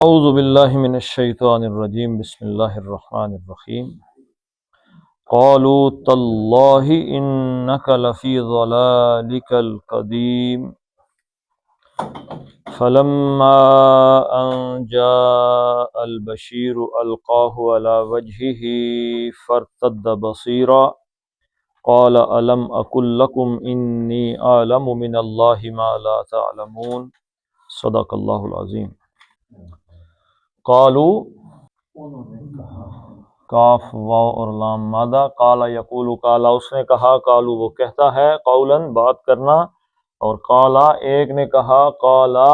اعوذ باللہ من الشیطان الرجیم بسم اللہ الرحمن الرحیم قالوا تاللہ انک لفی ضلالک القدیم فلما ان جاء البشیر القاہ علی وجہہ فارتد بصیرا قال الم اقل لکم انی اعلم من اللہ ما لا تعلمون صدق اللہ العظیم۔ قالو کاف واو اور لام مادہ، قالا یقول قالا اس نے کہا، قالو وہ کہتا ہے، قولاً بات کرنا، اور قالا ایک نے کہا، قالا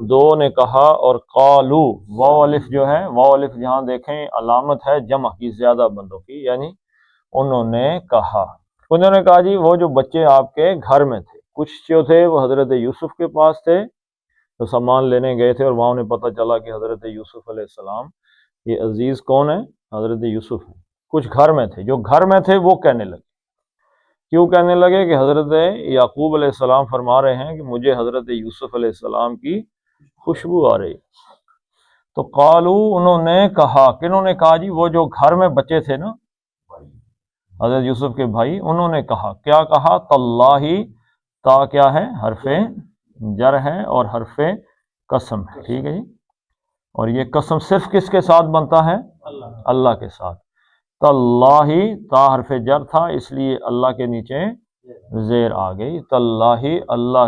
دو نے کہا، اور قالو واو الف جو ہے، واو الف جہاں دیکھیں علامت ہے جمع کی، زیادہ بندوں کی، یعنی انہوں نے کہا جی وہ جو بچے آپ کے گھر میں تھے، کچھ جو تھے وہ حضرت یوسف کے پاس تھے تو سامان لینے گئے تھے، اور وہاں انہیں پتہ چلا کہ حضرت یوسف علیہ السلام، یہ عزیز کون ہے؟ حضرت یوسف ہے۔ کچھ گھر میں تھے، جو گھر میں تھے وہ کہنے لگے، کیوں کہنے لگے؟ کہ حضرت یعقوب علیہ السلام فرما رہے ہیں کہ مجھے حضرت یوسف علیہ السلام کی خوشبو آ رہی۔ تو قالو انہوں نے کہا، کنہوں نے کہا جی؟ وہ جو گھر میں بچے تھے نا، حضرت یوسف کے بھائی، انہوں نے کہا، کیا کہا؟ تاللہ، تا کیا ہے؟ حرف جر ہے اور حرف قسم ہے، ٹھیک ہے جی۔ اور یہ قسم صرف کس کے ساتھ بنتا ہے؟ اللہ کے ساتھ۔ تاللہ، تا حرف جر تھا اس لیے اللہ کے نیچے زیر آ گئی، تاللہ اللہ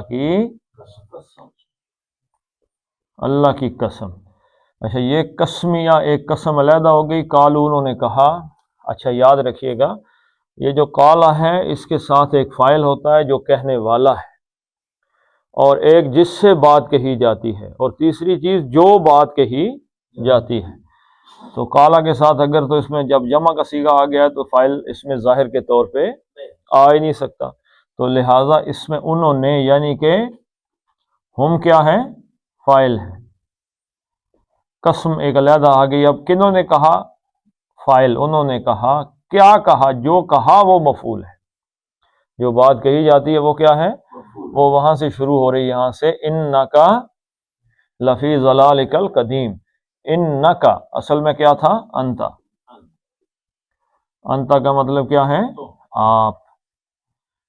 کی قسم۔ اچھا، یہ قسمیہ ایک قسم علیحدہ ہو گئی، قالو انہوں نے کہا۔ اچھا یاد رکھیے گا، یہ جو قالا ہے اس کے ساتھ ایک فاعل ہوتا ہے جو کہنے والا ہے، اور ایک جس سے بات کہی جاتی ہے، اور تیسری چیز جو بات کہی جاتی ہے۔ تو قالا کے ساتھ اگر تو اس میں جب جمع کا صیغہ آ گیا ہے تو فاعل اس میں ظاہر کے طور پہ آ ہی نہیں سکتا، تو لہٰذا اس میں انہوں نے، یعنی کہ ہم کیا ہے؟ فاعل ہے، قسم ایک علیحدہ آ گئی۔ اب کنہوں نے کہا؟ فاعل، انہوں نے کہا، کیا کہا؟ جو کہا وہ مفعول ہے، جو بات کہی جاتی ہے وہ کیا ہے؟ وہ وہاں سے شروع ہو رہی، یہاں سے انکا لفی ضلالک القدیم۔ انکا اصل میں کیا تھا؟ انتا، انتا کا مطلب کیا ہے؟ آپ۔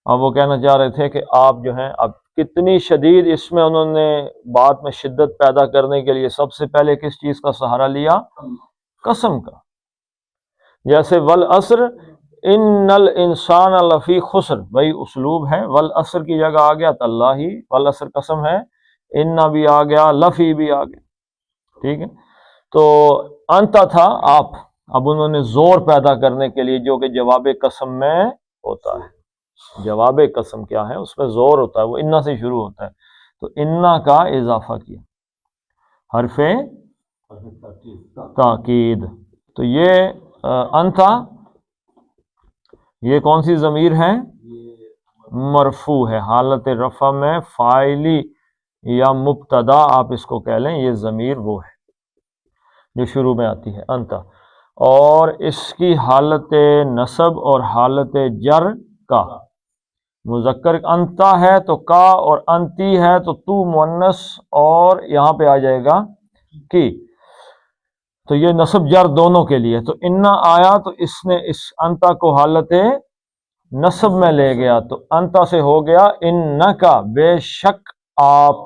اب وہ کہنا چاہ رہے تھے کہ آپ جو ہیں، اب کتنی شدید اس میں انہوں نے بات میں شدت پیدا کرنے کے لیے سب سے پہلے کس چیز کا سہارا لیا؟ قسم کا۔ جیسے والعصر ان الانسان لفی خسر، وہی اسلوب ہے، والعصر کی جگہ آ گیا تاللہ، والعصر قسم ہے، ان بھی آ گیا، لفی بھی آ گیا، ٹھیک ہے۔ تو انتا تھا آپ، اب انہوں نے زور پیدا کرنے کے لیے، جو کہ جواب قسم میں ہوتا ہے، جواب قسم کیا ہے؟ اس میں زور ہوتا ہے، وہ انا سے شروع ہوتا ہے، تو انا کا اضافہ کیا، حرف تاکید۔ تو یہ انتا، یہ کون سی ضمیر ہے؟ مرفوع ہے، حالت رفع میں فاعلی یا مبتدا آپ اس کو کہہ لیں، یہ ضمیر وہ ہے جو شروع میں آتی ہے، انتا، اور اس کی حالت نصب اور حالت جر کا، مذکر انتا ہے تو کا، اور انتی ہے تو تو مؤنث، اور یہاں پہ آ جائے گا کی، تو یہ نصب جر دونوں کے لیے۔ تو انا آیا تو اس نے اس انتا کو حالت نصب میں لے گیا، تو انتا سے ہو گیا انکا، بے شک آپ۔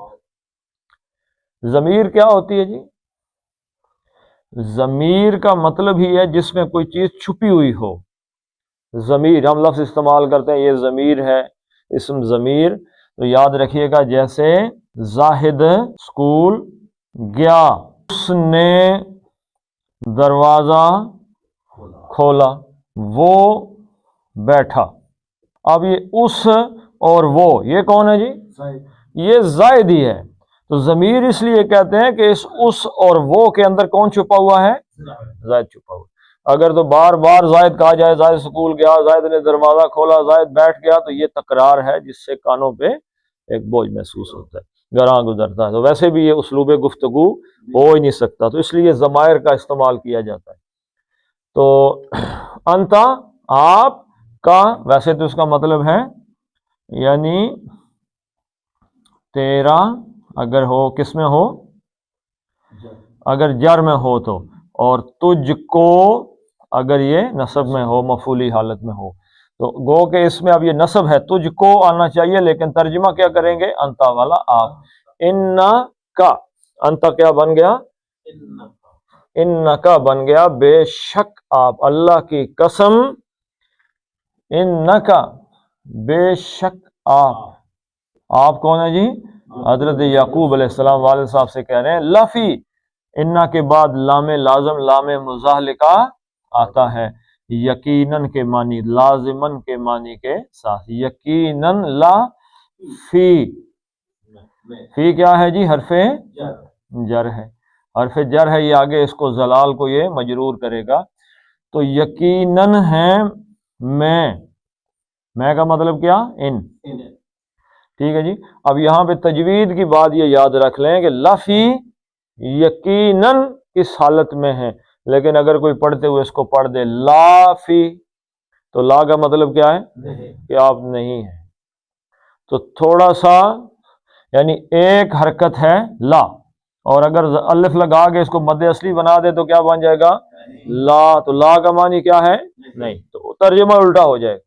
ضمیر کیا ہوتی ہے جی؟ ضمیر کا مطلب ہی ہے جس میں کوئی چیز چھپی ہوئی ہو۔ ضمیر ہم لفظ استعمال کرتے ہیں، یہ ضمیر ہے، اسم ضمیر، تو یاد رکھیے گا، جیسے زاہد اسکول گیا، اس نے دروازہ کھولا، وہ بیٹھا۔ اب یہ اس اور وہ، یہ کون ہے جی؟ یہ زائد ہی ہے، تو ضمیر اس لیے کہتے ہیں کہ اس اور وہ کے اندر کون چھپا ہوا ہے؟ زائد چھپا ہوا۔ اگر تو بار بار زائد کہا جائے، زائد اسکول گیا، زائد نے دروازہ کھولا، زائد بیٹھ گیا، تو یہ تکرار ہے جس سے کانوں پہ ایک بوجھ محسوس ہوتا ہے، گراں گزرتا ہے، تو ویسے بھی یہ اسلوب گفتگو ہو ہی نہیں سکتا، تو اس لیے ضمائر کا استعمال کیا جاتا ہے۔ تو انتا آپ کا، ویسے تو اس کا مطلب ہے یعنی تیرا، اگر ہو کس میں ہو؟ اگر جر میں ہو تو، اور تجھ کو اگر یہ نصب میں ہو، مفعولی حالت میں ہو. تو گو کہ اس میں اب یہ نصب ہے، تجھ کو آنا چاہیے، لیکن ترجمہ کیا کریں گے؟ انتا والا آپ. ان کا، انتا کیا بن گیا؟ ان کا بن گیا بے شک آپ، اللہ کی قسم، ان کا بے شک آپ. آپ کون ہے جی؟ حضرت یعقوب علیہ السلام والد صاحب سے کہہ رہے ہیں لفی. انا کے بعد لام لازم، لام مزاحلقہ آتا ہے یقیناً کے معنی، لازمن کے معنی کے ساتھ. یقیناً لا فی، فی کیا ہے جی؟ حرف جر ہے، حرف جر ہے یہ، آگے اس کو زلال کو یہ مجرور کرے گا. تو یقیناً ہے میں کا مطلب کیا؟ ان. ٹھیک ہے جی. اب یہاں پہ تجوید کی بات یہ یاد رکھ لیں کہ لفی یقیناً کس حالت میں ہے، لیکن اگر کوئی پڑھتے ہوئے اس کو پڑھ دے لا فی، تو لا کا مطلب کیا ہے؟ کہ آپ نہیں ہیں. تو تھوڑا سا یعنی ایک حرکت ہے لا، اور اگر الف لگا کے اس کو مد اصلی بنا دے تو کیا بن جائے گا؟ لا. تو لا کا معنی کیا ہے؟ نہیں. تو ترجمہ الٹا ہو جائے گا.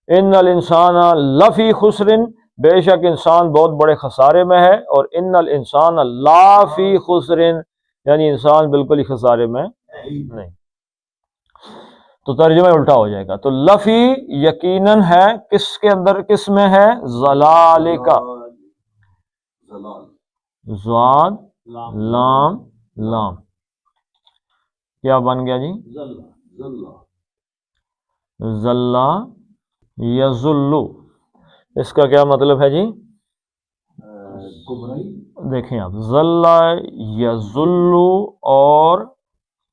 ان الانسان لفی خسرن، بے شک انسان بہت بڑے خسارے میں ہے، اور ان الانسان لا فی خسرن، یعنی انسان بالکل ہی خسارے میں نہیں. تو ترجمہ الٹا ہو جائے گا. تو لفی یقیناً ہے، کس کے اندر؟ کس میں ہے؟ ضلال کا، زواد لام لام، کیا بن گیا جی؟ ذلہ یذلو. اس کا کیا مطلب ہے جی؟ دیکھیں آپ، ذلہ یذلو اور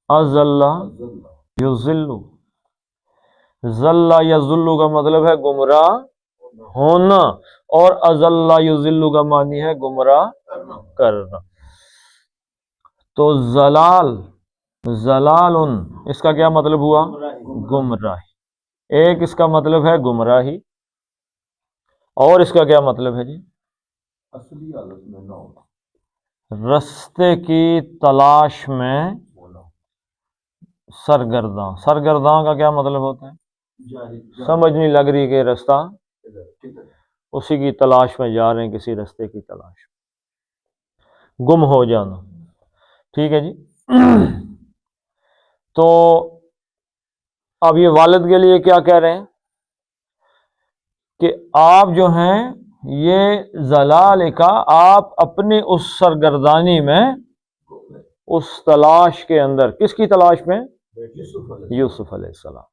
اذلہ یذلو. ذلہ یذلو کا مطلب ہے گمراہ ہونا، اور اذلہ یذلو کا معنی ہے گمراہ کرنا. تو زلال، زلال، اس کا کیا مطلب ہوا؟ گمراہی. ایک اس کا مطلب ہے گمراہی، اور اس کا کیا مطلب ہے جی؟ اصلی حالت میں نہ ہونا، رستے کی تلاش میں سرگرداں. سرگرداں کا کیا مطلب ہوتا ہے؟ سمجھ نہیں لگ رہی کہ رستہ، اسی کی تلاش میں جا رہے ہیں، کسی رستے کی تلاش میں، گم ہو جانا. ٹھیک ہے جی. تو اب یہ والد کے لیے کیا کہہ رہے ہیں کہ آپ جو ہیں یہ ذلال کا، آپ اپنی اس سرگردانی میں، اس تلاش کے اندر، کس کی تلاش میں؟ یوسف علیہ السلام.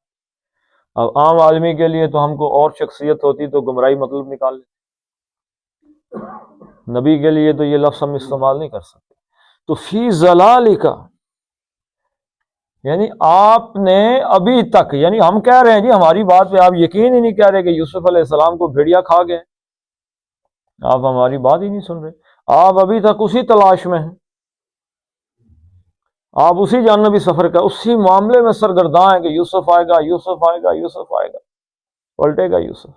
اب عام آدمی کے لیے تو ہم کو اور شخصیت ہوتی تو گمراہی مطلب نکال لیتے، نبی کے لیے تو یہ لفظ ہم استعمال نہیں کر سکتے. تو فی ذلال کا یعنی آپ نے ابھی تک، یعنی ہم کہہ رہے ہیں جی ہماری بات پہ آپ یقین ہی نہیں کہہ رہے کہ یوسف علیہ السلام کو بھیڑیا کھا گئے، آپ ہماری بات ہی نہیں سن رہے. آپ ابھی تک اسی تلاش میں ہیں، آپ اسی جانبی سفر کا، اسی معاملے میں سرگرداں ہیں کہ یوسف آئے گا، یوسف آئے گا، یوسف آئے گا، پلٹے گا یوسف.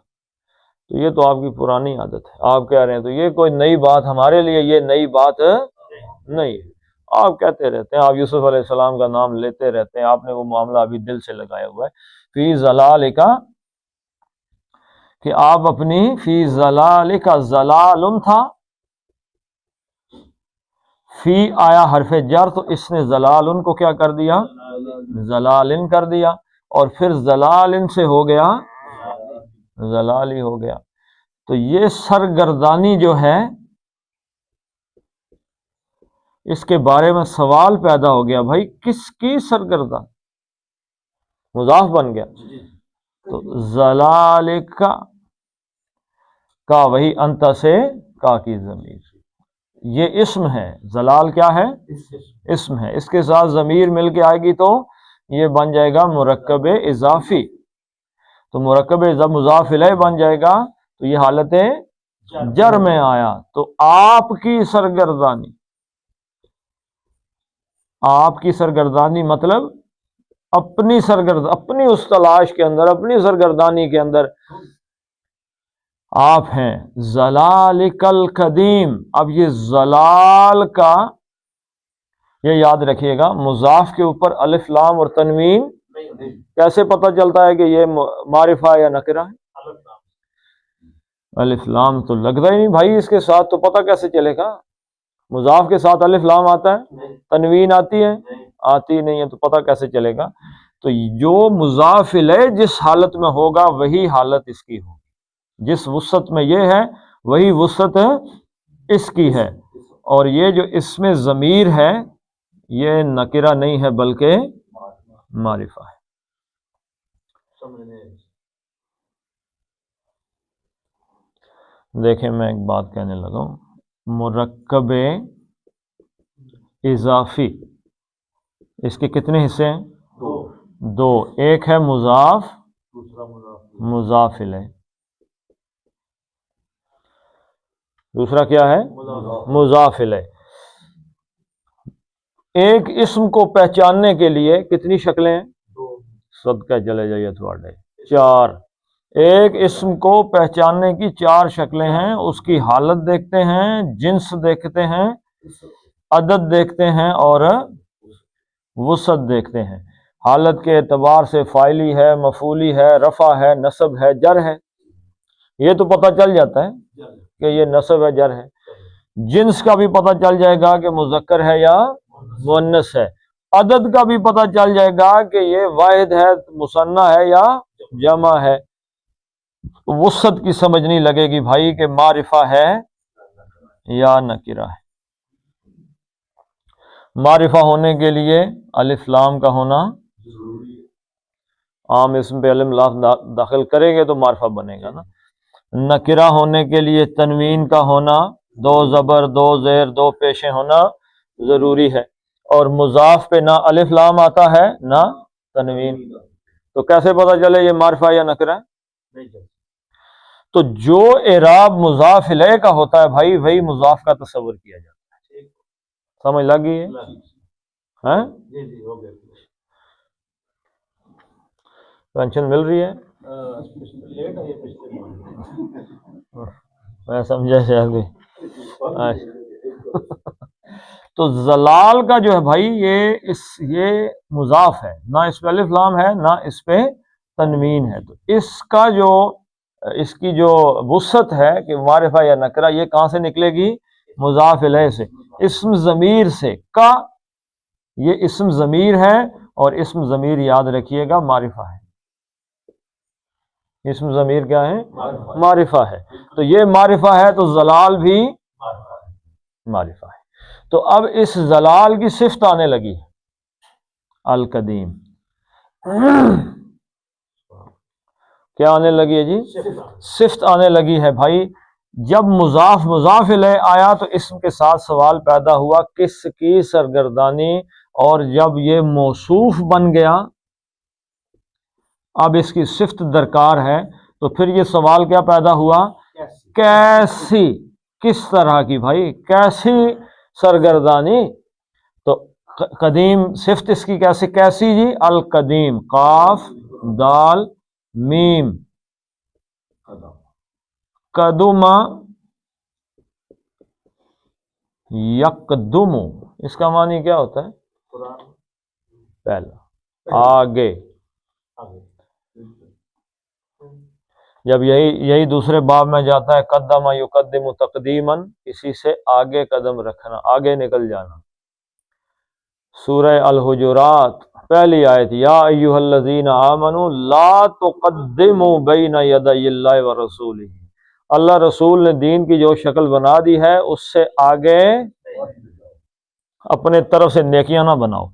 تو یہ تو آپ کی پرانی عادت ہے. آپ کہہ رہے ہیں تو یہ کوئی نئی بات ہمارے لیے، یہ نئی بات نہیں ہے. آپ کہتے رہتے ہیں، آپ یوسف علیہ السلام کا نام لیتے رہتے ہیں، آپ نے وہ معاملہ ابھی دل سے لگایا ہوا ہے. فی ذلال کا کہ آپ اپنی، فی ذلال کا، ذلال تھا، فی آیا حرف جر، تو اس نے ذلال کو کیا کر دیا؟ ذلال کر دیا، اور پھر ذلال سے ہو گیا ذلال ہی ہو گیا. تو یہ سرگردانی جو ہے، اس کے بارے میں سوال پیدا ہو گیا، بھائی کس کی سرگردان؟ مضاف بن گیا. تو ذلال کا وہی انت سے کا کی ضمیر، یہ اسم ہے. ذلال کیا ہے؟ اسم ہے. اس کے ساتھ ضمیر مل کے آئے گی تو یہ بن جائے گا مرکب اضافی. تو مرکب مضاف الیہ بن جائے گا، تو یہ حالت جر میں آیا. تو آپ کی سرگردانی، آپ کی سرگردانی مطلب اپنی اپنی اس تلاش کے اندر، اپنی سرگردانی کے اندر آپ ہیں. ذلالک القدیم. اب یہ ذلال کا یہ یاد رکھیے گا، مضاف کے اوپر الف لام اور تنوین کیسے پتہ چلتا ہے کہ یہ معرفہ یا نکرہ ہے؟ الف لام تو لگتا ہی نہیں بھائی اس کے ساتھ، تو پتہ کیسے چلے گا؟ مضاف کے ساتھ الف لام آتا ہے، تنوین آتی ہے؟ آتی نہیں ہے، تو پتہ کیسے چلے گا؟ تو جو مضاف الیہ جس حالت میں ہوگا وہی حالت اس کی ہوگی، جس وسعت میں یہ ہے وہی وسعت اس کی ہے، اور یہ جو اس میں ضمیر ہے یہ نکرہ نہیں ہے بلکہ معرفہ ہے۔ دیکھیں میں ایک بات کہنے لگا ہوں، مرکب اضافی اس کے کتنے حصے ہیں؟ دو، ایک ہے مضاف، مضاف الیہ، دوسرا کیا ہے؟ مضاف الیہ۔ ایک اسم کو پہچاننے کے لیے کتنی شکلیں ہیں؟ صدقہ چلے جائیے تھوڑے، چار۔ ایک اسم کو پہچاننے کی چار شکلیں ہیں، اس کی حالت دیکھتے ہیں، جنس دیکھتے ہیں، عدد دیکھتے ہیں اور وسعت دیکھتے ہیں۔ حالت کے اعتبار سے فاعلی ہے، مفعولی ہے، رفع ہے، نصب ہے، جر ہے، یہ تو پتہ چل جاتا ہے کہ یہ نصب ہے، جر ہے۔ جنس کا بھی پتہ چل جائے گا کہ مذکر ہے یا مؤنث ہے، عدد کا بھی پتہ چل جائے گا کہ یہ واحد ہے، مثنی ہے یا جمع ہے۔ وسعت کی سمجھ نہیں لگے گی بھائی کہ معرفہ ہے یا نکرہ ہے۔ معرفہ ہونے کے لیے الف لام کا ہونا عام اسم پہ الف لام داخل کریں گے تو معرفہ بنے گا نا۔ نکرہ ہونے کے لیے تنوین کا ہونا، دو زبر، دو زیر، دو پیشیں ہونا ضروری ہے، اور مضاف پہ نہ الف لام آتا ہے نہ تنوین، تو کیسے پتہ چلے یہ معرفہ یا نکرہ ہے؟ تو جو اعراب مضاف الیہ کا ہوتا ہے بھائی وہی مضاف کا تصور کیا جاتا ہے۔ سمجھ لگی ہے؟ پینشن مل رہی ہے؟ میں سمجھا شاید بھی۔ تو زلال کا جو ہے بھائی یہ مضاف ہے، نہ اس پہ الف لام ہے نہ اس پہ تنوین ہے، تو اس کی جو وسعت ہے کہ معرفہ یا نکرہ یہ کہاں سے نکلے گی؟ مضاف الیہ سے، اسم ضمیر سے۔ کا یہ اسم ضمیر ہے، اور اسم ضمیر یاد رکھیے گا معرفہ ہے۔ اسم ضمیر کیا ہے؟ معرفہ ہے، تو یہ معرفہ ہے تو زلال بھی معرفہ ہے۔ تو اب اس زلال کی صفت آنے لگی ہے، القدیم۔ کیا آنے لگی ہے جی؟ صفت آنے لگی ہے بھائی۔ جب مضاف الیہ آیا تو اسم کے ساتھ سوال پیدا ہوا کس کی سرگردانی، اور جب یہ موصوف بن گیا اب اس کی صفت درکار ہے، تو پھر یہ سوال کیا پیدا ہوا؟ کیسی، کس طرح کی بھائی، کیسی سرگردانی؟ تو قدیم صفت اس کی کیسی جی؟ القدیم، قاف دال میم، قدم یقدم، اس کا معنی کیا ہوتا ہے؟ پہلا، آگے۔ جب یہی دوسرے باب میں جاتا ہے قدم یقدم تقدیما، اسی سے آگے قدم رکھنا، آگے نکل جانا۔ سورہ الحجرات پہلی آیت، یا ایھا الذین آمنوا لا تقدموا بین یدی اللہ ورسولہ، اللہ رسول نے دین کی جو شکل بنا دی ہے اس سے آگے اپنے طرف سے نیکیاں نہ بناؤ۔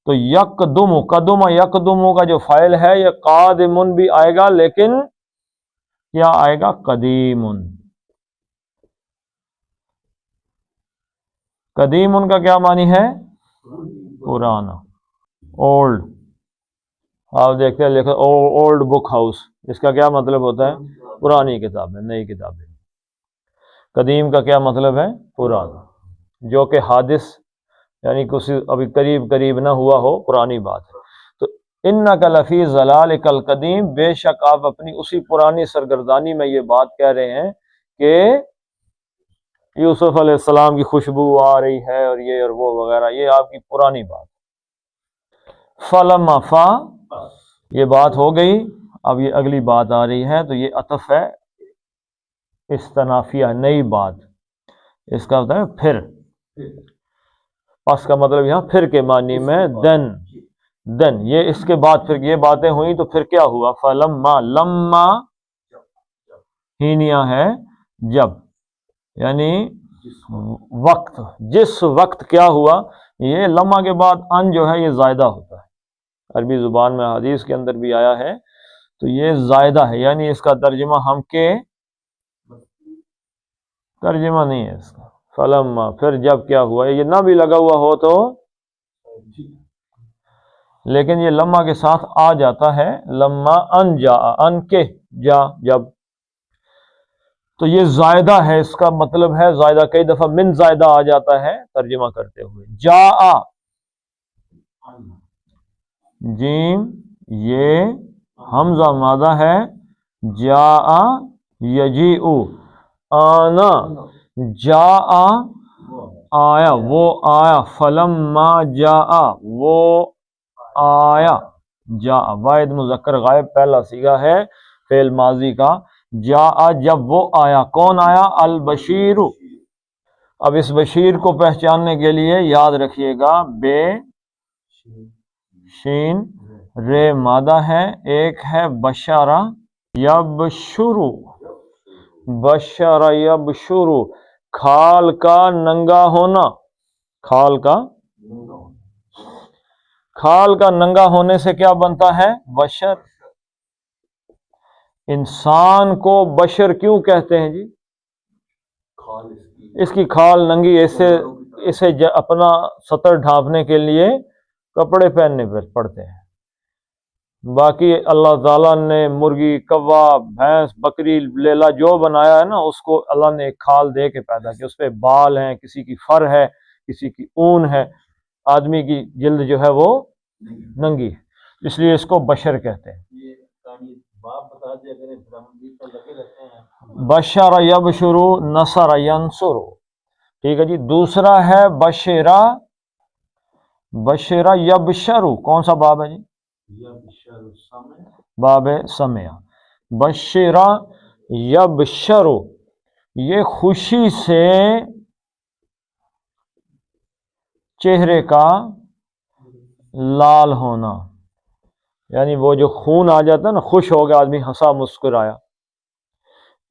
تو یقدم، قدم یقدم کا جو فاعل ہے یہ قادم بھی آئے گا، لیکن کیا آئے گا؟ قدیم۔ قدیم کا کیا معنی ہے؟ پرانا، اولڈ۔ آپ دیکھتے ہیں لکھا اولڈ بک ہاؤس، اس کا کیا مطلب ہوتا ہے؟ پرانی کتابیں، نئی کتابیں۔ قدیم کا کیا مطلب ہے؟ پرانا، جو کہ حادث یعنی کچھ ابھی قریب نہ ہوا ہو، پرانی بات ہے۔ تو انک لفی ضلالک القدیم، بے شک آپ اپنی اسی پرانی سرگردانی میں یہ بات کہہ رہے ہیں کہ یوسف علیہ السلام کی خوشبو آ رہی ہے اور یہ اور وہ وغیرہ، یہ آپ کی پرانی بات۔ فلما فا، یہ بات ہو گئی، اب یہ اگلی بات آ رہی ہے، تو یہ عطف ہے استنافیہ، نئی بات، اس کا ہوتا ہے پھر، پس کا مطلب یہاں پھر کے معنی میں دن یہ اس کے بعد پھر یہ باتیں ہوئیں تو پھر کیا ہوا؟ فلما، لما ہینیا ہے جب، یعنی وقت، جس وقت کیا ہوا، یہ لما کے بعد ان جو ہے یہ زائدہ ہوتا ہے، عربی زبان میں حدیث کے اندر بھی آیا ہے، تو یہ زائدہ ہے، یعنی اس کا ترجمہ ہم کے ترجمہ نہیں ہے اس کا، فلما پھر جب کیا ہوا، یہ نہ بھی لگا ہوا ہو تو، لیکن یہ لما کے ساتھ آ جاتا ہے، لما ان جا، ان کے جا جب، تو یہ زائدہ ہے، اس کا مطلب ہے زائدہ، کئی دفعہ من زائدہ آ جاتا ہے ترجمہ کرتے ہوئے۔ جا جیم، یہ حمزہ مادہ ہے، جا یجیء، آنا، جا آیا، وہ آیا، فلما جا وہ آیا، جا واحد مذکر غائب پہلا صیغہ ہے فعل ماضی کا، جا جب وہ آیا، کون آیا؟ البشیر۔ اب اس بشیر کو پہچاننے کے لیے یاد رکھیے گا، بے شین رے مادہ ہے، ایک ہے بشارہ یبشرو، بشارہ یبشرو، کھال کا ننگا ہونا، کھال کا ننگا ہونے سے کیا بنتا ہے؟ بشر۔ انسان کو بشر کیوں کہتے ہیں جی؟ اس کی کھال ننگی، اسے اپنا سطر ڈھانپنے کے لیے کپڑے پہننے پڑتے ہیں۔ باقی اللہ تعالیٰ نے مرغی، کوا، بھینس، بکری، لیلا جو بنایا ہے نا، اس کو اللہ نے ایک کھال دے کے پیدا کیا، اس پہ بال ہیں، کسی کی فر ہے، کسی کی اون ہے، آدمی کی جلد جو ہے وہ ننگی ہے، اس لیے اس کو بشر کہتے ہیں۔ بشر یبشرو، نصر ینصرو، ٹھیک ہے جی۔ دوسرا ہے بشرا، بشرا یبشرو، کون سا باب ہے جی؟ باب سمع۔ بشرا یبشرو، یہ خوشی سے چہرے کا لال ہونا، یعنی وہ جو خون آ جاتا ہے نا، خوش ہو گیا آدمی، ہنسا مسکرایا،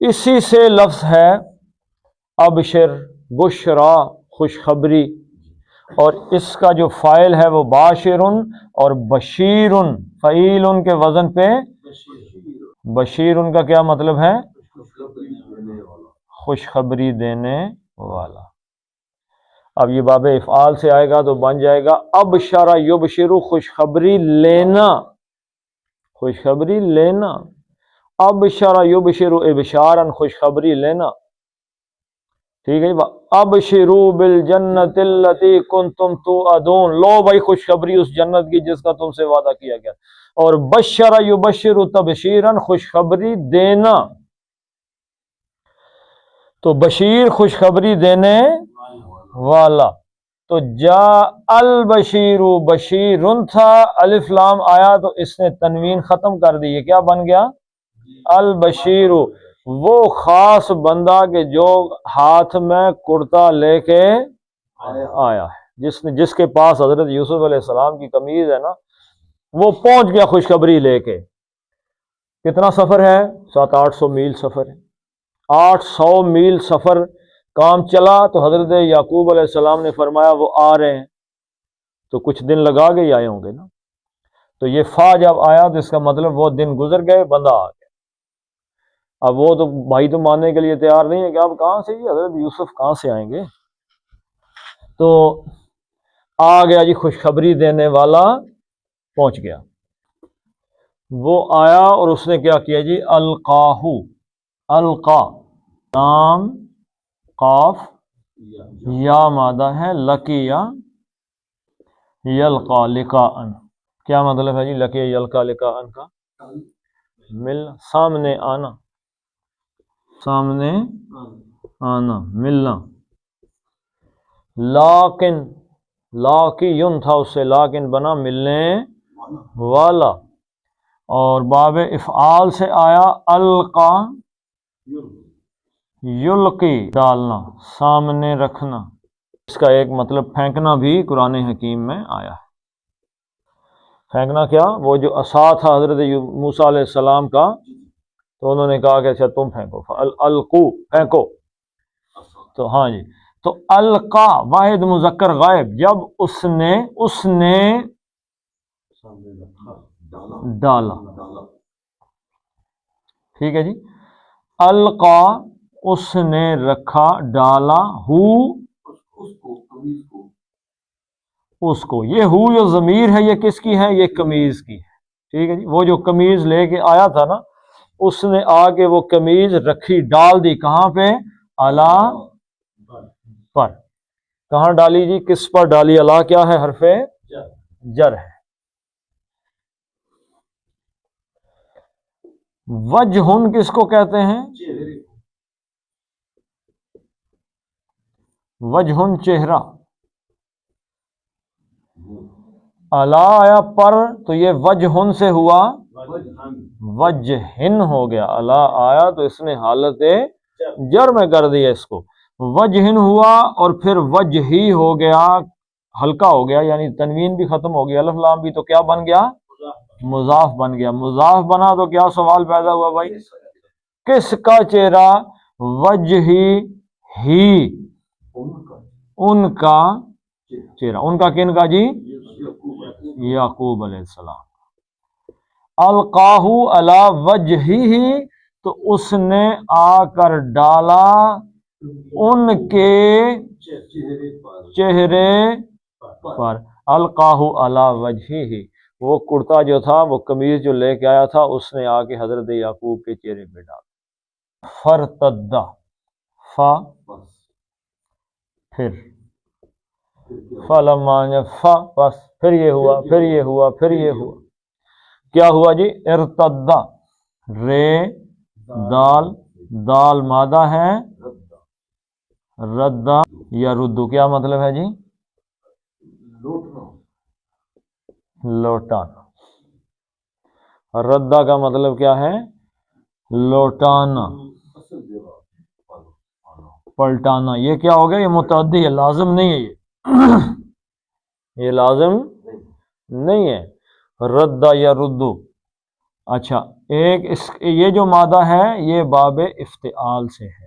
اسی سے لفظ ہے ابشر، بشرا خوشخبری، اور اس کا جو فاعل ہے وہ باشرن اور بشیرن، فعیل کے وزن پہ بشیرن کا کیا مطلب ہے؟ خوشخبری دینے والا۔ اب یہ باب افعال سے آئے گا تو بن جائے گا ابشر یبشر، خوشخبری لینا، خوشخبری لینا، ابشر یبشر ابشارا، خوشخبری لینا، ٹھیک ہے۔ ابشروا بالجنت التی کنتم توعدون، لو بھائی خوشخبری اس جنت کی جس کا تم سے وعدہ کیا گیا، اور بشر یبشر تبشیرا، خوشخبری دینا، تو بشیر خوشخبری دینے والا، تو جا البشیر، بشیرن تھا، الف لام آیا تو اس نے تنوین ختم کر دی، یہ کیا بن گیا؟ البشیر، وہ خاص بندہ کہ جو ہاتھ میں کرتا لے کے آیا ہے، جس کے پاس حضرت یوسف علیہ السلام کی قمیض ہے نا، وہ پہنچ گیا خوشخبری لے کے۔ کتنا سفر ہے؟ 700-800 میل سفر ہے، 800 میل سفر کام چلا تو حضرت یعقوب علیہ السلام نے فرمایا وہ آ رہے ہیں، تو کچھ دن لگا کے ہی آئے ہوں گے نا، تو یہ فا جب آیا تو اس کا مطلب وہ دن گزر گئے، بندہ آ گیا۔ اب وہ تو بھائی تو ماننے کے لیے تیار نہیں ہے کہ آپ کہاں سے جی، حضرت یوسف کہاں سے آئیں گے، تو آ گیا جی، خوشخبری دینے والا پہنچ گیا۔ وہ آیا اور اس نے کیا کیا جی؟ القاہو، القا نام قاف یا مادہ ہے، لقیا یلقا لقاءن، کیا مطلب ہے جی لقیا یلقا لقاءن کا؟ مل، سامنے آنا، سامنے آنا ملنا. لاکن لاکین تھا اس سے لاکن بنا ملنے والا. اور باب افعال سے آیا القا یلقی ڈالنا سامنے رکھنا. اس کا ایک مطلب پھینکنا بھی قرآن حکیم میں آیا ہے. پھینکنا کیا؟ وہ جو عصا تھا حضرت موسیٰ علیہ السلام کا تو انہوں نے کہا کہ اچھا تم پھینکو، القو پھینکو. تو ہاں جی، تو القا واحد مذکر غائب، جب اس نے ڈالا. ٹھیک ہے جی. القا اس نے رکھا ڈالا، ہو اس کو. یہ ہو جو ضمیر ہے یہ کس کی ہے؟ یہ قمیض کی ہے. ٹھیک ہے جی. وہ جو قمیض لے کے آیا تھا نا، اس نے آ کے وہ قمیض رکھی ڈال دی. کہاں پہ؟ الا پر. کہاں ڈالی جی؟ کس پر ڈالی؟ الا کیا ہے؟ حرف جر ہے. وجہن کس کو کہتے ہیں؟ وجہن چہرہ. الا آیا پر تو یہ وجہن سے ہوا وجہن ہو گیا. الا آیا تو اس نے حالت جر میں کر دیا اس کو. وجہن ہوا اور پھر وجہی ہو گیا، ہلکا ہو گیا، یعنی تنوین بھی ختم ہو گیا، الف لام بھی. تو کیا بن گیا؟ مضاف بن گیا. مضاف بنا تو کیا سوال پیدا ہوا بھائی؟ کس کا چہرہ؟ وجہی ہی، ان کا چہرہ. ان کا کن کا جی؟ یعقوب علیہ السلام. القاہو علی وجہہ تو اس نے آ کر ڈالا ان کے چہرے پر. القاہو علی وجہہ، وہ کرتا جو تھا، وہ قمیض جو لے کے آیا تھا، اس نے آ کے حضرت یعقوب کے چہرے پہ ڈالا. فرتدہ فا پھر فلما فا بس پھر یہ ہوا، پھر یہ ہوا، پھر یہ ہوا. کیا ہوا جی؟ ارتدہ رے دال، دال مادہ ہے، ردہ یا ردو کیا مطلب ہے جی؟ لوٹانا. ردہ کا مطلب کیا ہے؟ لوٹانا، پلٹانا. یہ کیا ہو گیا؟ یہ متعدی ہے، لازم نہیں ہے. یہ لازم نہیں ہے. ردہ یا ردو. اچھا، ایک یہ جو مادہ ہے یہ باب افتعال سے ہے.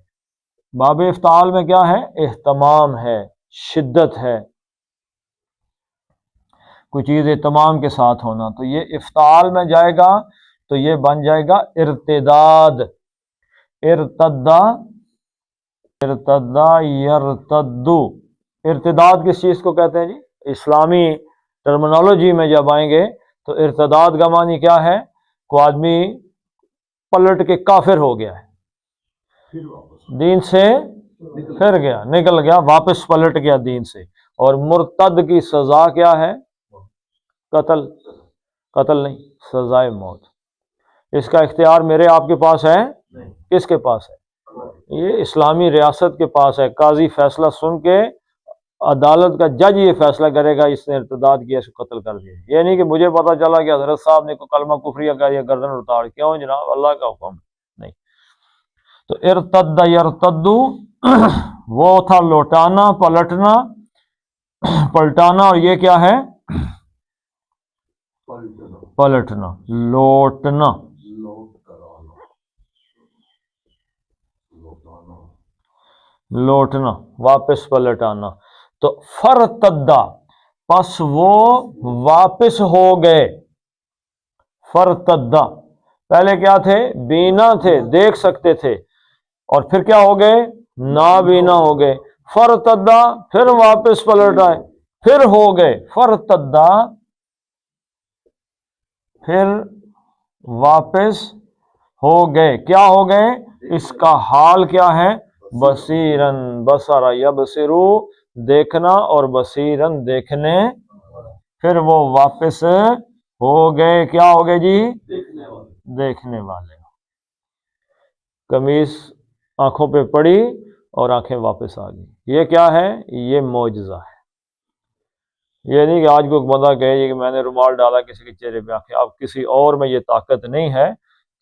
باب افتعال میں کیا ہے؟ اہتمام ہے، شدت ہے، کوئی چیز اہتمام کے ساتھ ہونا. تو یہ افتعال میں جائے گا تو یہ بن جائے گا ارتداد. ارتدہ، ارتدہ یرتدو. ارتداد کس چیز کو کہتے ہیں جی؟ اسلامی ٹرمنالوجی میں جب آئیں گے تو ارتداد کا معنی کیا ہے؟ کوئی آدمی پلٹ کے کافر ہو گیا ہے، دین سے پھر گیا، نکل گیا، واپس پلٹ گیا دین سے. اور مرتد کی سزا کیا ہے؟ قتل. قتل نہیں، سزائے موت. اس کا اختیار میرے آپ کے پاس ہے؟ کس کے پاس ہے؟ یہ اسلامی ریاست کے پاس ہے. قاضی فیصلہ سن کے عدالت کا جج یہ فیصلہ کرے گا اس نے ارتداد کیا، اس کو قتل کر دیا. یہ نہیں کہ مجھے پتا چلا کہ حضرت صاحب نے کوئی کلمہ کفریہ کہا یا گردن اتار. کیوں جناب؟ اللہ کا حکم نہیں. تو ارتد یرتدو وہ تھا لوٹانا، پلٹنا، پلٹانا. اور یہ کیا ہے؟ پلٹنا، لوٹنا. لوٹنا، واپس پلٹانا. تو فرتدہ پس وہ واپس ہو گئے. فرتدہ پہلے کیا تھے؟ بینا تھے، دیکھ سکتے تھے، اور پھر کیا ہو گئے؟ نابینا ہو گئے. فرتدہ پھر واپس پلٹ آئے، پھر ہو گئے. فرتدہ پھر واپس ہو گئے. کیا ہو گئے؟ اس کا حال کیا ہے؟ بصیرن، بصر یبصرو دیکھنا، اور بصیرن دیکھنے. پھر وہ واپس ہو گئے. کیا ہو گئے جی؟ دیکھنے والے. قمیص آنکھوں پہ پڑی اور آنکھیں واپس آ گئی. یہ کیا ہے؟ یہ معجزہ ہے. یہ نہیں کہ آج کوئی بندہ کہے کہ میں نے رومال ڈالا کسی کے چہرے پہ آنکھیں. اب کسی اور میں یہ طاقت نہیں ہے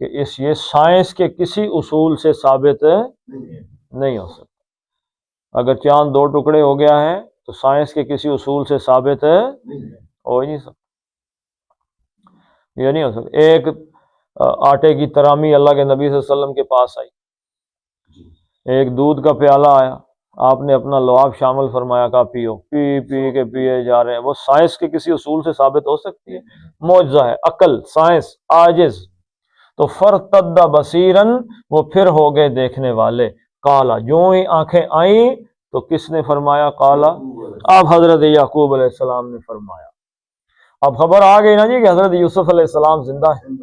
کہ یہ سائنس کے کسی اصول سے ثابت نہیں ہو سکتا. اگر چاند 2 ٹکڑے ہو گیا ہے تو سائنس کے کسی اصول سے ثابت ہو ہی نہیں سکتا. یہ نہیں ہو سکتا. ایک آٹے کی ترامی اللہ کے نبی صلی اللہ علیہ وسلم کے پاس آئی. ایک دودھ کا پیالہ آیا, آپ نے اپنا لعاب شامل فرمایا, کہا پیو. پی پی کے پیے جا رہے ہیں. وہ سائنس کے کسی اصول سے ثابت ہو سکتی ہے؟ معجزہ ہے. عقل سائنس عاجز. تو فرتد بصیرن, وہ پھر ہو گئے دیکھنے والے. کالا, جو ہی آنکھیں آئیں تو کس نے فرمایا کالا؟ اب حضرت یعقوب علیہ السلام نے فرمایا. اب خبر آ گئی نا جی کہ حضرت یوسف علیہ السلام زندہ ہے.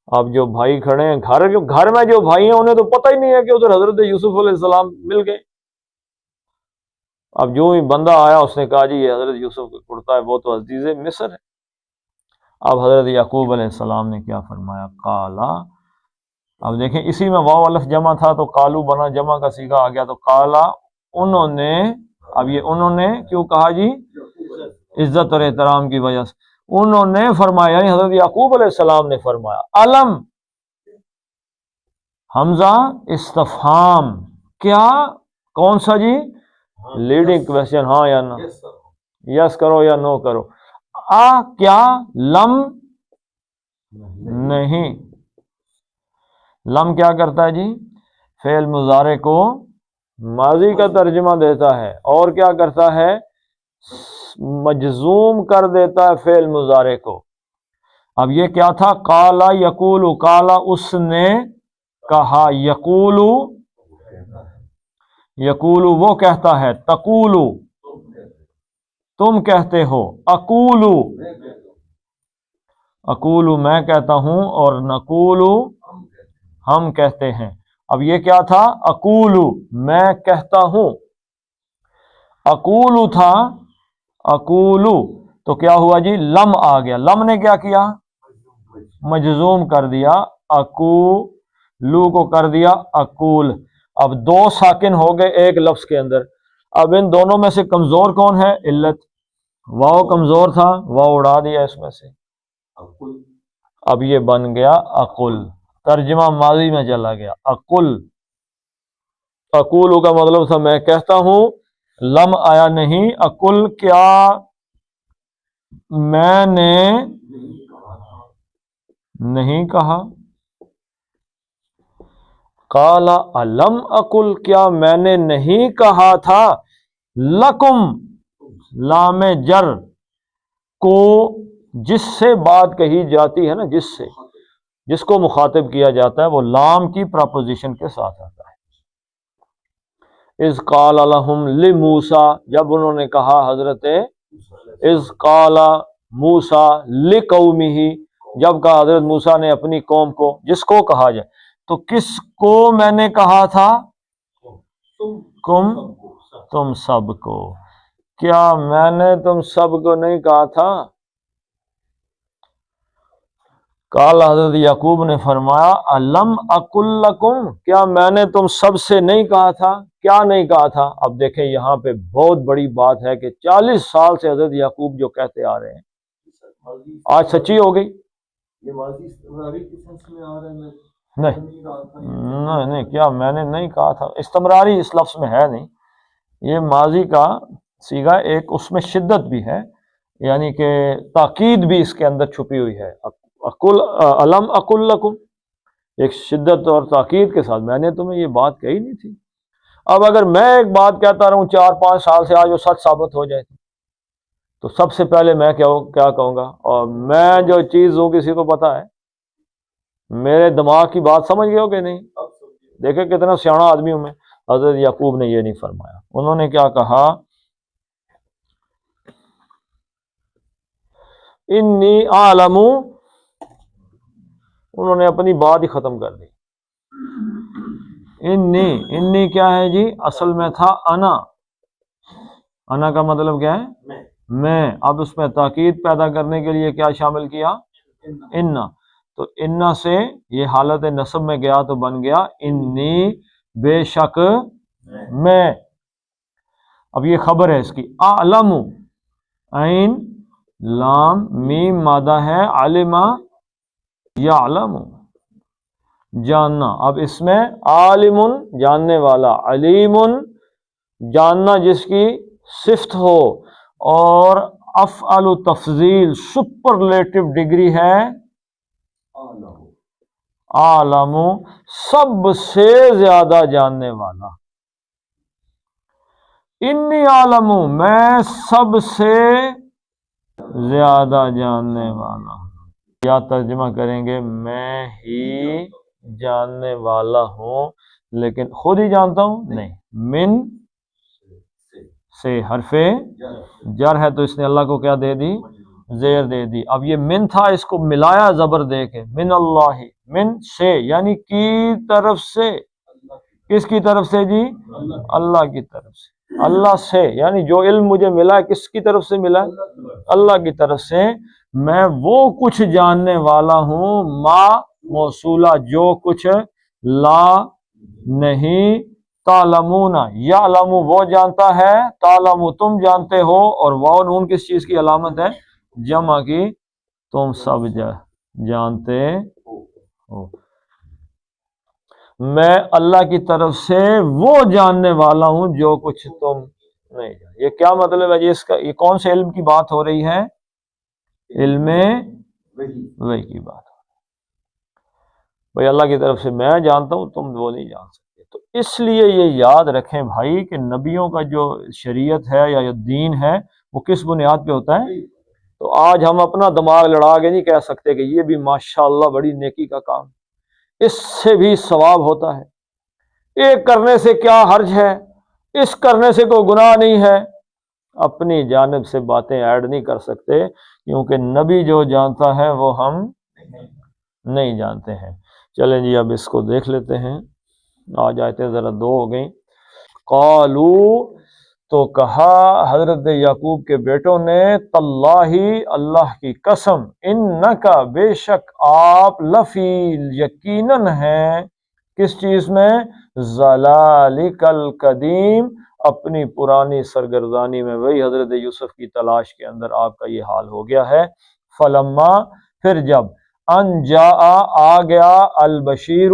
اب جو بھائی کھڑے ہیں گھر میں جو بھائی ہیں انہیں تو پتہ ہی نہیں ہے کہ ادھر حضرت یوسف علیہ السلام مل گئے. اب جو ہی بندہ آیا اس نے کہا جی یہ حضرت یوسف کا کرتا ہے, وہ تو عزیز مصر ہے. اب حضرت یعقوب علیہ السلام نے کیا فرمایا؟ کالا. اب دیکھیں اسی میں واو الف جمع تھا تو کالو بنا, جمع کا صیغہ آ گیا تو کالا انہوں نے. اب یہ انہوں نے کیوں کہا جی؟ عزت اور احترام کی وجہ سے. انہوں نے فرمایا, یعنی حضرت یعقوب علیہ السلام نے فرمایا. علم حمزہ استفہام, کیا کون سا جی؟ لیڈنگ کویسچن, ہاں یا نہ, یس کرو یا نو کرو. کیا لم نہیں. لم کیا کرتا ہے جی؟ فعل مضارع کو ماضی کا ترجمہ دیتا ہے, اور کیا کرتا ہے؟ مجزوم کر دیتا ہے فعل مضارع کو. اب یہ کیا تھا؟ کالا یقول, کالا اس نے کہا, یقول وہ کہتا ہے, تقول تم کہتے ہو, اقول میں کہتا ہوں, اور نقول ہم کہتے ہیں. اب یہ کیا تھا؟ اقول میں کہتا ہوں, اقول تھا, اقول تو کیا ہوا جی؟ لم آ گیا. لم نے کیا کیا؟ مجزوم کر دیا. اقولو کو کر دیا اقول. اب 2 ساکن ہو گئے ایک لفظ کے اندر. اب ان دونوں میں سے کمزور کون ہے؟ علت. واو کمزور تھا, واو اڑا دیا اس میں سے. اب یہ بن گیا اقل, ترجمہ ماضی میں چلا گیا. اقل, اقولو کا مطلب تھا میں کہتا ہوں, لم آیا نہیں. اقل کیا میں نے نہیں کہا. قالا الم اقل, کیا میں نے نہیں کہا تھا. لکم لام جر کو جس سے بات کہی جاتی ہے نا, جس کو مخاطب کیا جاتا ہے وہ لام کی پراپوزیشن کے ساتھ آتا ہے. اذ قال لهم لموسیٰ, جب انہوں نے کہا حضرت, اذ قال موسیٰ لقومہ, جب کہا حضرت موسیٰ نے اپنی قوم کو. جس کو کہا جائے تو کس کو میں نے کہا تھا؟ تم سب کو. کیا میں نے تم سب کو نہیں کہا تھا؟ قال حضرت یعقوب نے فرمایا, الم اقل لکم, کیا میں نے تم سب سے نہیں کہا تھا؟ کیا نہیں کہا تھا؟ اب دیکھیں یہاں پہ بہت بڑی بات ہے کہ 40 سال سے حضرت یعقوب جو کہتے آ رہے ہیں آج سچی ہو گئی. نہیں, کیا میں نے نہیں کہا تھا, استمراری اس لفظ میں ہے نہیں. یہ ماضی کا صیغہ, ایک اس میں شدت بھی ہے, یعنی کہ تاکید بھی اس کے اندر چھپی ہوئی ہے. علم اقل لکم, ایک شدت اور تاکید کے ساتھ, میں نے تمہیں یہ بات کہی نہیں تھی. اب اگر میں ایک بات کہتا رہوں 4-5 سال سے, آج وہ سچ ثابت ہو جائے تو سب سے پہلے میں کیا کہوں گا؟ اور میں جو چیز ہوں کسی کو پتا ہے, میرے دماغ کی بات سمجھ گئے ہو کہ نہیں؟ دیکھیں کتنا سیاںا آدمی ہوں میں. حضرت یعقوب نے یہ نہیں فرمایا. انہوں نے کیا کہا؟ انی اعلم, انہوں نے اپنی بات ہی ختم کر دی. انی کیا ہے جی؟ اصل میں تھا انا. انا کا مطلب کیا ہے؟ میں. اب اس میں تاکید پیدا کرنے کے لیے کیا شامل کیا؟ انا. تو انا سے یہ حالت نصب میں گیا تو بن گیا انی, بے شک میں. اب یہ خبر ہے اس کی. اعلم، عین لام میم مادہ ہے، علما یعلم جاننا. اب اس میں عالم جاننے والا، علیم جاننا جس کی صفت ہو، اور افعل تفضیل سپرلیٹو ڈگری ہے عالم، سب سے زیادہ جاننے والا. انی عالم، میں سب سے زیادہ جاننے والا ہوں. یا ترجمہ کریں گے میں ہی جاننے والا ہوں، لیکن خود ہی جانتا ہوں نہیں. من سے حرف جر ہے تو اس نے اللہ کو کیا دے دی؟ زیر دے دی. اب یہ من تھا، اس کو ملایا زبر دے کے، من اللہ، من سے یعنی کی طرف سے. کس کی طرف سے جی؟ اللہ کی طرف سے. اللہ سے یعنی جو علم مجھے ملا ہے کس کی طرف سے ملا؟ اللہ کی طرف سے. میں وہ کچھ جاننے والا ہوں، ما موصولہ جو کچھ، لا نہیں، تعلمون یعلم وہ جانتا ہے، تعلم تم جانتے ہو، اور واو نون کس چیز کی علامت ہے؟ جمع کی. تم سب جانتے ہو. میں اللہ کی طرف سے وہ جاننے والا ہوں جو کچھ تم نہیں جانتے. یہ کیا مطلب ہے جی اس کا؟ یہ کون سے علم کی بات ہو رہی ہے؟ علم وحی کی بات. بھائی اللہ کی طرف سے میں جانتا ہوں، تم وہ نہیں جان سکتے. تو اس لیے یہ یاد رکھیں بھائی کہ نبیوں کا جو شریعت ہے یا جو دین ہے وہ کس بنیاد پہ ہوتا ہے. تو آج ہم اپنا دماغ لڑا کے نہیں کہہ سکتے کہ یہ بھی ماشاءاللہ بڑی نیکی کا کام، اس سے بھی ثواب ہوتا ہے. ایک کرنے سے کیا حرج ہے، اس کرنے سے کوئی گناہ نہیں ہے. اپنی جانب سے باتیں ایڈ نہیں کر سکتے، کیونکہ نبی جو جانتا ہے وہ ہم نہیں جانتے ہیں. چلیں جی اب اس کو دیکھ لیتے ہیں. آج آیتیں ذرا دو ہو گئیں. قالو تو کہا حضرت یعقوب کے بیٹوں نے، تاللہ اللہ کی قسم، انکا بے شک آپ، لفی یقیناً ہیں کس چیز میں؟ ضلالک القدیم اپنی پرانی سرگردانی میں. وہی حضرت یوسف کی تلاش کے اندر آپ کا یہ حال ہو گیا ہے. فلما پھر جب ان جاء آ گیا، البشیر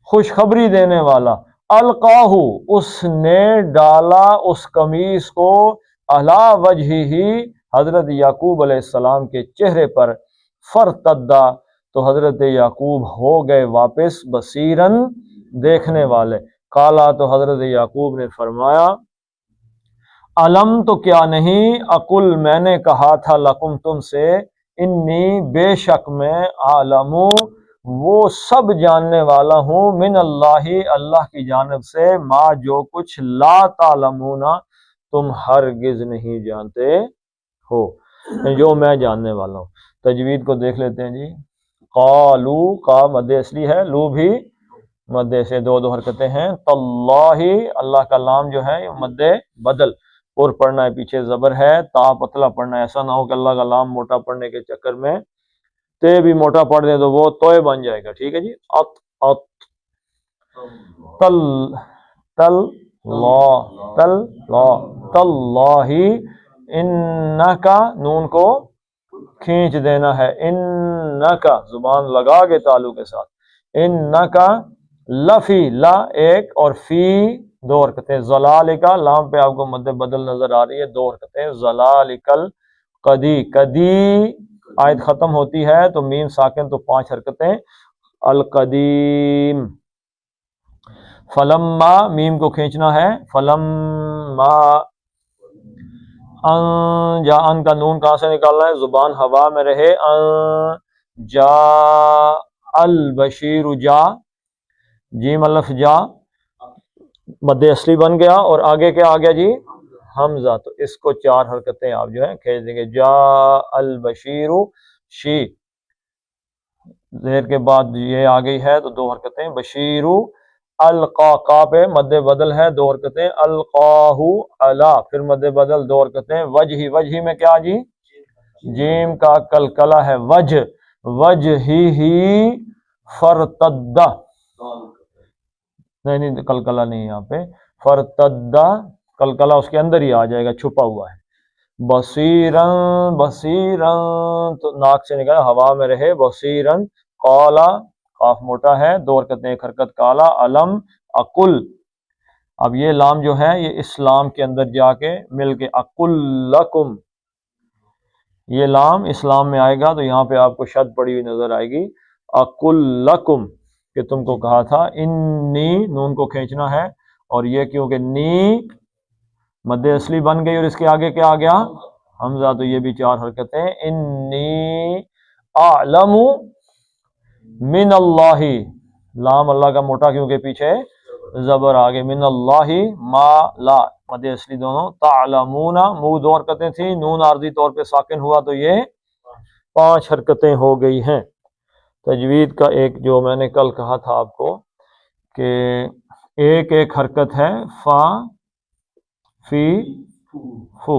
خوشخبری دینے والا، القاہ اس نے ڈالا اس قمیص کو، علی وجہہ حضرت یعقوب علیہ السلام کے چہرے پر، فرتدا تو حضرت یعقوب ہو گئے واپس، بصیرن دیکھنے والے. قالا تو حضرت یعقوب نے فرمایا، علم تو کیا نہیں، اقل میں نے کہا تھا، لکم تم سے، انی بے شک میں، عالم وہ سب جاننے والا ہوں، من اللہ اللہ کی جانب سے، ما جو کچھ، لا تعلمون تم ہرگز نہیں جانتے ہو، جو میں جاننے والا ہوں. تجوید کو دیکھ لیتے ہیں جی. قالو کا مد اصلی ہے، لو بھی مد سے دو حرکتیں ہیں. تاللہ اللہ کا لام جو ہے مد بدل اور پڑھنا ہے، پیچھے زبر ہے، تا پتلا پڑھنا ہے. ایسا نہ ہو کہ اللہ کا لام موٹا پڑھنے کے چکر میں تے بھی موٹا پڑھ دیں تو وہ توئے بن جائے گا. ٹھیک ہے جی. ات تل تل لا تل لا تاللہ انکا نون کو کھینچ دینا ہے، انکا زبان لگا کے تالو کے ساتھ، انکا لفی لا ایک اور فی دو حرکتیں. ضلالکا لام پہ آپ کو مد بدل نظر آ رہی ہے، دو حرکتیں. ضلالکل قدی، قدی آیت ختم ہوتی ہے تو میم ساکن تو 5 حرکتیں. القدیم فلما میم کو کھینچنا ہے، فلما ان جا ان کا نون کہاں سے نکالنا ہے؟ زبان ہوا میں رہے. ان جا البشیر جا، جیم الف جا مد اصلی بن گیا، اور آگے کیا آ گیا جی؟ حمزہ. تو اس کو 4 حرکتیں آپ جو ہے کھینچ دیں گے. جا البشیر شی، زیر کے بعد یہ آ گئی ہے تو 2 حرکتیں. بشیر القا کا پہ مد بدل ہے 2 حرکتیں. القاہ علا پھر مد بدل 2 حرکتیں. وجہ وجہ میں کیا جی؟ جیم کا کلکلہ ہے. وجہ وجہ ہی فرتدہ نہیں کلکلا نہیں یہاں پہ، فرتدا کلکلا اس کے اندر ہی آ جائے گا، چھپا ہوا ہے۔ بصیرن بصیرن تو ناک سے نکلا، ہوا میں رہے، بصیرن، قالا قاف موٹا ہے، 2 حرکتیں 1 حرکت، قالا علم اقل، اب یہ لام جو ہے یہ اسلام کے اندر جا کے مل کے اقل لکم، یہ لام اسلام میں آئے گا تو یہاں پہ آپ کو شد پڑی ہوئی نظر آئے گی، اقل لکم، کہ تم کو کہا تھا، انی نون کو کھینچنا ہے، اور یہ کیونکہ نی مد اصلی بن گئی اور اس کے آگے کیا آ گیا حمزہ، تو یہ بھی 4 حرکتیں، انی اعلم من اللہ، لام اللہ کا موٹا کیونکہ پیچھے زبر آگے، من اللہ ما لا مد اصلی دونوں، تعلمون منہ 2 حرکتیں تھیں، نون عارضی طور پہ ساکن ہوا تو یہ 5 حرکتیں ہو گئی ہیں۔ تجوید کا ایک جو میں نے کل کہا تھا آپ کو کہ ایک حرکت ہے فا فی فو،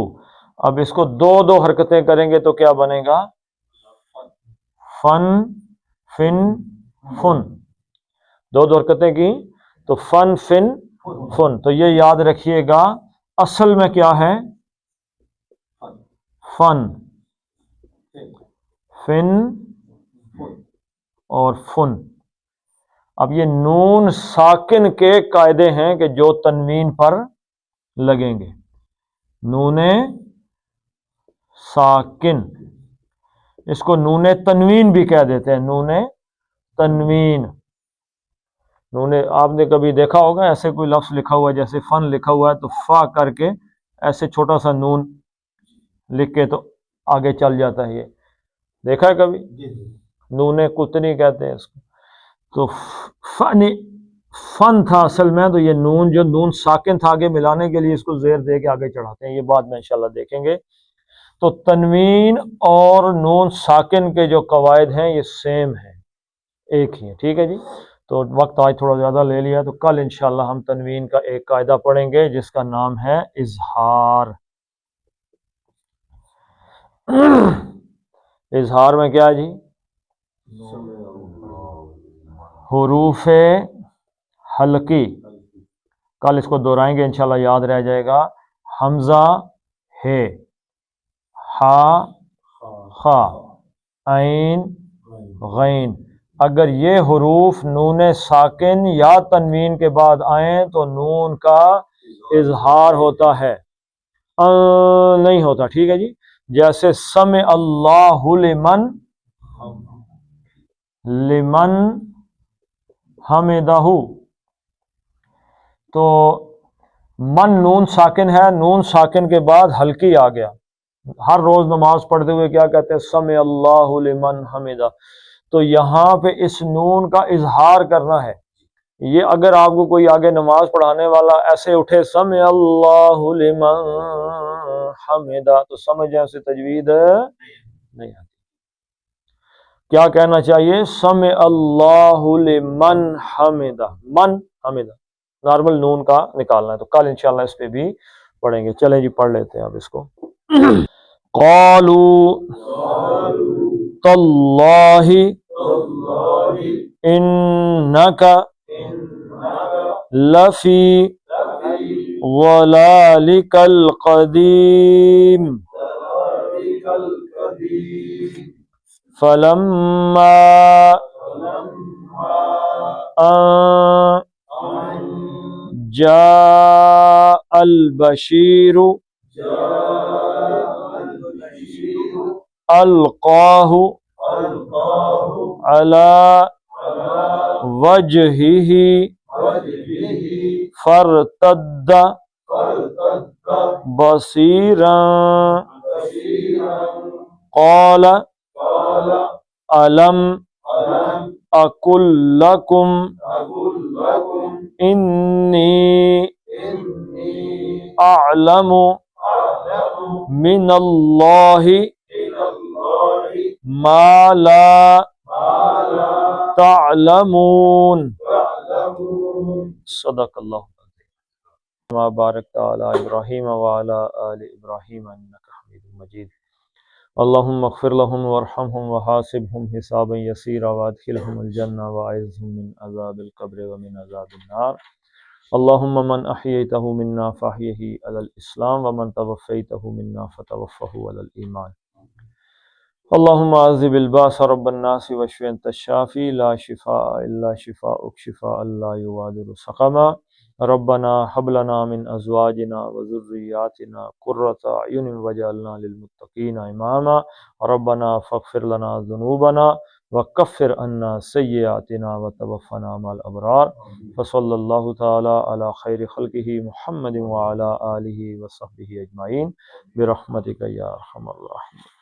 اب اس کو 2 حرکتیں کریں گے تو کیا بنے گا، فن فن فن، 2 حرکتیں کی تو فن فن فن، تو یہ یاد رکھیے گا اصل میں کیا ہے، فن فن اور فن۔ اب یہ نون ساکن کے قاعدے ہیں کہ جو تنوین پر لگیں گے، نون ساکن، اس کو نون تنوین بھی کہہ دیتے ہیں، نون تنوین، نون، آپ نے کبھی دیکھا ہوگا ایسے کوئی لفظ لکھا ہوا ہے جیسے فن لکھا ہوا ہے تو فا کر کے ایسے چھوٹا سا نون لکھ کے تو آگے چل جاتا ہے، یہ دیکھا ہے کبھی، نون قطنی کہتے ہیں اس کو، تو فن تھا اصل میں، تو یہ نون جو نون ساکن تھا آگے ملانے کے لیے اس کو زیر دے کے آگے چڑھاتے ہیں، یہ بعد میں انشاءاللہ دیکھیں گے۔ تو تنوین اور نون ساکن کے جو قواعد ہیں یہ سیم ہیں، ایک ہی ہیں، ٹھیک ہے جی۔ تو وقت آج تھوڑا زیادہ لے لیا، تو کل انشاءاللہ ہم تنوین کا ایک قاعدہ پڑھیں گے جس کا نام ہے اظہار۔ اظہار میں کیا ہے جی، حروف حلقی، کل اس کو دہرائیں گے انشاءاللہ یاد رہ جائے گا، حمزہ ہے، ہا خا، عین غین، اگر یہ حروف نون ساکن یا تنوین کے بعد آئیں تو نون کا اظہار ہوتا ہے، نہیں ہوتا، ٹھیک ہے جی۔ جیسے سمع اللہ لمن لمن حمدہ، تو من نون ساکن ہے، نون ساکن کے بعد حلقی آ گیا، ہر روز نماز پڑھتے ہوئے کیا کہتے ہیں، سمع اللہ لمن حمدہ، تو یہاں پہ اس نون کا اظہار کرنا ہے، یہ اگر آپ کو کوئی آگے نماز پڑھانے والا ایسے اٹھے سمع اللہ لمن حمدہ تو سمجھ جائیں اسے تجوید نہیں آتی، کیا کہنا چاہیے، سمع اللہ لمن حمدہ، من حمدہ، نارمل نون کا نکالنا ہے، تو کل انشاءاللہ اس پہ بھی پڑھیں گے۔ چلیں جی پڑھ لیتے ہیں اب اس کو۔ قالوا تاللہ انک لفی ضلالک القدیم فلما جاء البشیر القاہ علی وجہہ فارتد بصیرا قال الم اقل لکم انی اعلم من اللہ ما لا تعلمون، صدق اللہ ما بارکت علی ابراہیم وعلی آل ابراہیم انک حمید مجید۔ اللهم اغفر لهم وارحمهم وحاسبهم حسابا يسيرا وادخلهم الجنة وأعذهم من عذاب القبر ومن عذاب النار. اللهم من أحييته منا فأحيه على الإسلام ومن توفيته منا فتوفه على الإيمان. اللهم عذب الباس رب الناس واشف أنت الشافي لا شفاء إلا شفاءك شفاء لا يغادر سقما. ربنا هب لنا من أزواجنا وذرياتنا قرة أعين واجعلنا للمتقين إماما. ربنا فاغفر لنا ذنوبنا وكفر عنا سيئاتنا وتوفنا مع الأبرار. فصلى الله تعالى على خير خلقه محمد وعلى آله وصحبه أجمعين برحمتك يا أرحم الراحمين.